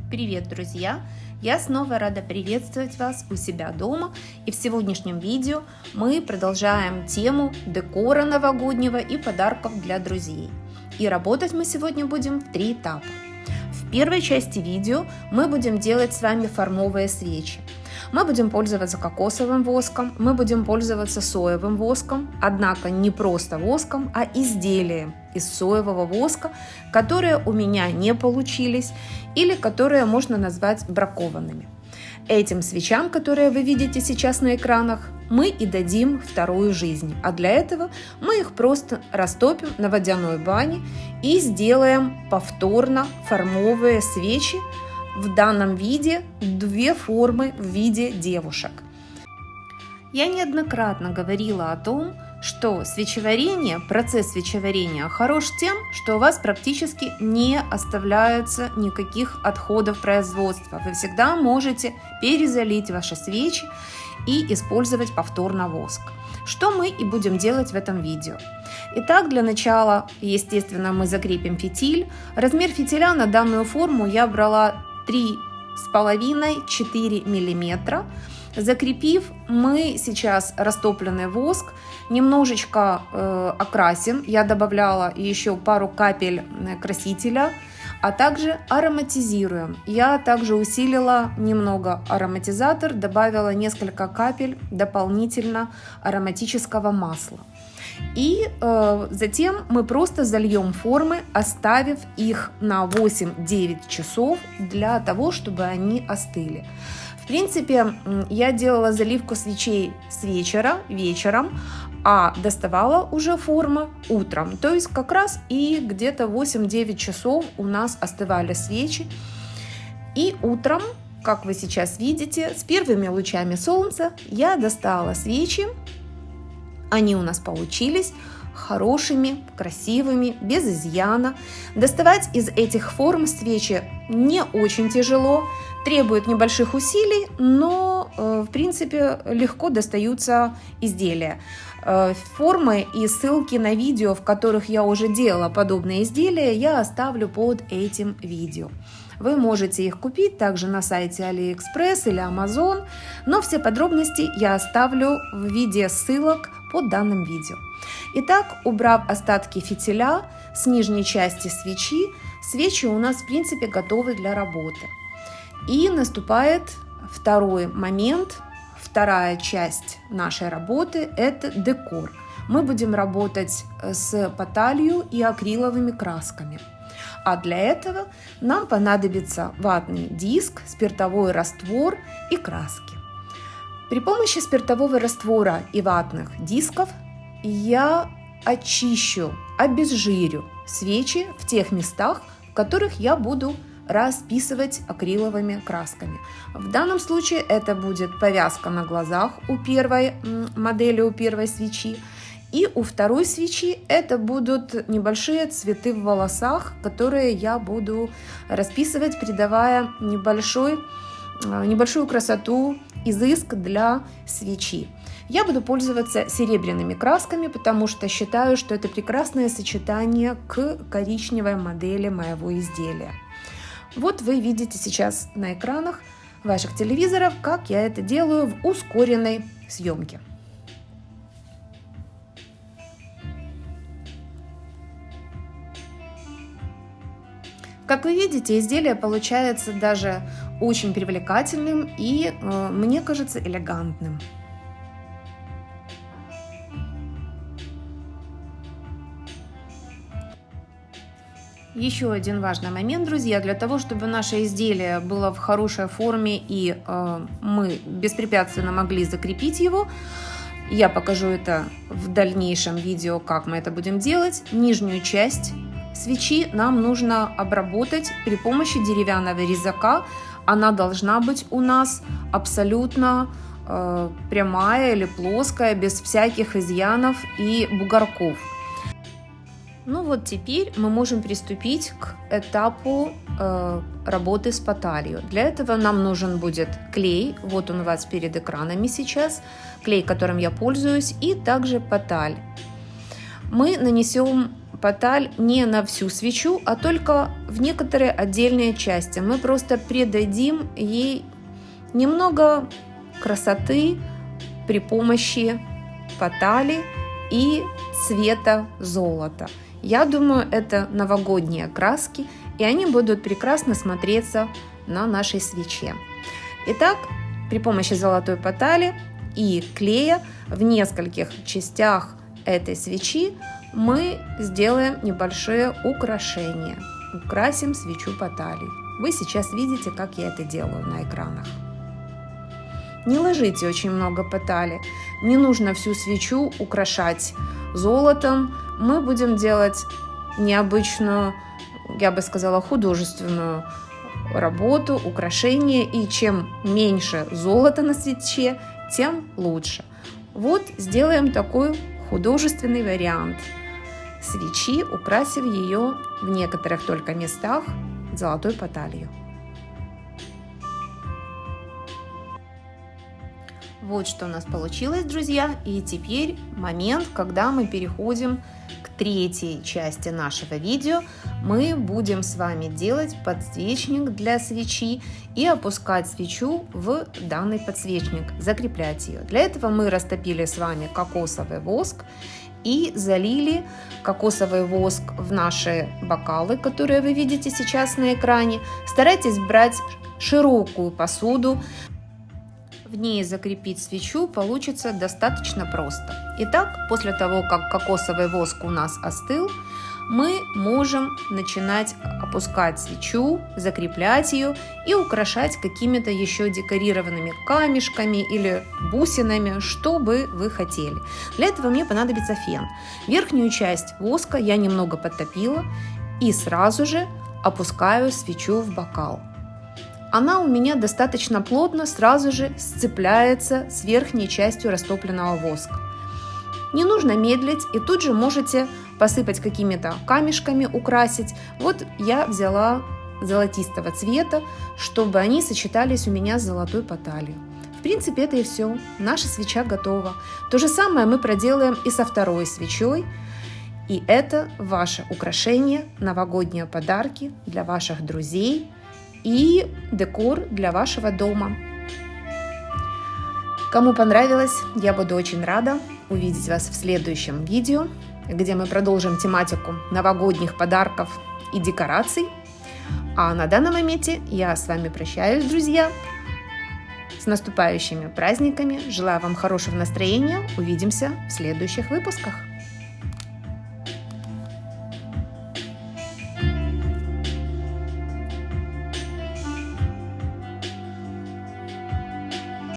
Привет, друзья! Я снова рада приветствовать вас у себя дома, и в сегодняшнем видео мы продолжаем тему декора новогоднего и подарков для друзей. И работать мы сегодня будем в 3 этапа. В первой части видео мы будем делать с вами формовые свечи. Мы будем пользоваться кокосовым воском, мы будем пользоваться соевым воском, однако не просто воском, а изделием из соевого воска, которые у меня не получились или которые можно назвать бракованными. Этим свечам, которые вы видите сейчас на экранах, мы и дадим вторую жизнь, а для этого мы их просто растопим на водяной бане и сделаем повторно формовые свечи, в данном виде 2 формы в виде девушек. Я неоднократно говорила о том, что свечеварение, процесс свечеварения хорош тем, что у вас практически не оставляются никаких отходов производства. Вы всегда можете перезалить ваши свечи и использовать повторно воск, что мы и будем делать в этом видео. Итак, для начала, естественно, мы закрепим фитиль. Размер фитиля на данную форму я брала 3,5-4 мм. Закрепив, мы сейчас растопленный воск немножечко окрасим. Я добавляла еще пару капель красителя, а также ароматизируем. Я также усилила немного ароматизатор, добавила несколько капель дополнительно ароматического масла. И затем мы просто зальем формы, оставив их на 8-9 часов для того, чтобы они остыли. В принципе, я делала заливку свечей с вечером, а доставала уже формы утром. То есть как раз и где-то 8-9 часов у нас остывали свечи. И утром, как вы сейчас видите, с первыми лучами солнца я достала свечи. Они у нас получились хорошими, красивыми, без изъяна. Доставать из этих форм свечи не очень тяжело, требует небольших усилий, но в принципе легко достаются изделия. Формы и ссылки на видео, в которых я уже делала подобные изделия, я оставлю под этим видео. Вы можете их купить также на сайте AliExpress или Amazon, но все подробности я оставлю в виде ссылок под данным видео. Итак, убрав остатки фитиля с нижней части свечи у нас в принципе готовы для работы. И наступает второй момент, вторая часть нашей работы – это декор. Мы будем работать с поталью и акриловыми красками. А для этого нам понадобится ватный диск, спиртовой раствор и краски. При помощи спиртового раствора и ватных дисков я очищу, обезжирю свечи в тех местах, в которых я буду расписывать акриловыми красками. В данном случае это будет повязка на глазах у первой модели, у первой свечи. И у второй свечи это будут небольшие цветы в волосах, которые я буду расписывать, придавая небольшую красоту, изыск для свечи. Я буду пользоваться серебряными красками, потому что считаю, что это прекрасное сочетание к коричневой модели моего изделия. Вот вы видите сейчас на экранах ваших телевизоров, как я это делаю в ускоренной съемке. Как вы видите, изделие получается даже очень привлекательным и, мне кажется, элегантным. Еще один важный момент, друзья, для того, чтобы наше изделие было в хорошей форме и мы беспрепятственно могли закрепить его, я покажу это в дальнейшем видео, как мы это будем делать. Нижнюю часть свечи нам нужно обработать при помощи деревянного резака. Она должна быть у нас абсолютно прямая или плоская, без всяких изъянов и бугорков. Ну вот теперь мы можем приступить к этапу работы с поталью. Для этого нам нужен будет клей, вот он у вас перед экранами сейчас, клей, которым я пользуюсь, и также поталь. Мы нанесем поталь не на всю свечу, а только в некоторые отдельные части. Мы просто придадим ей немного красоты при помощи потали и цвета золота. Я думаю, это новогодние краски, и они будут прекрасно смотреться на нашей свече. Итак, при помощи золотой потали и клея в нескольких частях этой свечи мы сделаем небольшое украшение. Украсим свечу поталью. Вы сейчас видите, как я это делаю на экранах. Не ложите очень много потали. Не нужно всю свечу украшать золотом. Мы будем делать необычную, я бы сказала, художественную работу, украшение. И чем меньше золота на свече, тем лучше. Вот сделаем такой художественный вариант свечи, украсив ее в некоторых только местах золотой поталью. Вот что у нас получилось, друзья. И теперь момент, когда мы переходим к третьей части нашего видео. Мы будем с вами делать подсвечник для свечи и опускать свечу в данный подсвечник, закреплять ее. Для этого мы растопили с вами кокосовый воск и залили кокосовый воск в наши бокалы, которые вы видите сейчас на экране. Старайтесь брать широкую посуду. В ней закрепить свечу получится достаточно просто. Итак, после того, как кокосовый воск у нас остыл, мы можем начинать опускать свечу, закреплять ее и украшать какими-то еще декорированными камешками или бусинами, что бы вы хотели. Для этого мне понадобится фен. Верхнюю часть воска я немного подтопила и сразу же опускаю свечу в бокал. Она у меня достаточно плотно сразу же сцепляется с верхней частью растопленного воска. Не нужно медлить, и тут же можете посыпать какими-то камешками, украсить. Вот я взяла золотистого цвета, чтобы они сочетались у меня с золотой поталью. В принципе, это и все. Наша свеча готова. То же самое мы проделаем и со второй свечой. И это ваше украшение, новогодние подарки для ваших друзей и декор для вашего дома. Кому понравилось, я буду очень рада увидеть вас в следующем видео, где мы продолжим тематику новогодних подарков и декораций. А на данном моменте я с вами прощаюсь, друзья. С наступающими праздниками. Желаю вам хорошего настроения. Увидимся в следующих выпусках.